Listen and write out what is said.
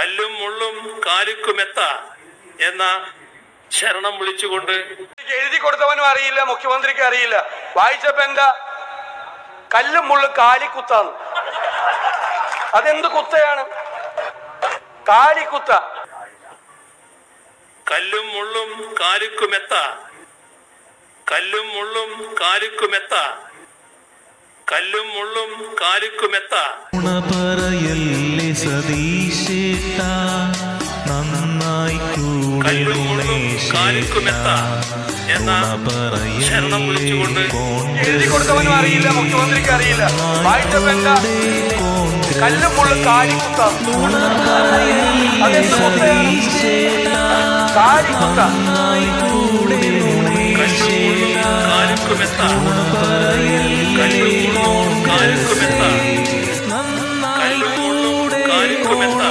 കല്ലും മുള്ളും കാലുക്കുമെത്ത എന്ന ശരണം വിളിച്ചുകൊണ്ട് എഴുതി കൊടുത്തവനും അറിയില്ല, മുഖ്യമന്ത്രിക്ക് അറിയില്ല. വായിച്ചപ്പോ എന്താ കല്ലും മുള്ളും കാലിക്കുത്താണ്. അതെന്ത് കുത്തയാണ്? കാലിക്കുത്ത. കല്ലും മുള്ളും കാലുക്കുമെത്ത, കല്ലും മുള്ളും കാലുക്കുമെത്ത, കല്ലും മുള്ളും കാലുക്കുമെത്ത. കല്ലും മുള്ളും കാലുക്കുമെത്ത എന്ന ശരണം വിളിച്ചുകൊണ്ട് എഴുതി കൊടുത്തവനും അറിയില്ല, മുഖ്യമന്ത്രിക്ക് അറിയില്ല. വായിച്ചപ്പോ എന്താ കല്ലും മുള്ളും കാലിക്കുത്താണ്. അതെന്ത് കുത്തയാണ്? കാലിക്കുത്ത. കല്ലും മുള്ളും കാലുക്കുമെത്ത, കല്ലും മുള്ളും കാലുക്കുമെത്ത, കല്ലും മുള്ളും കാലുക്കുമെത്ത.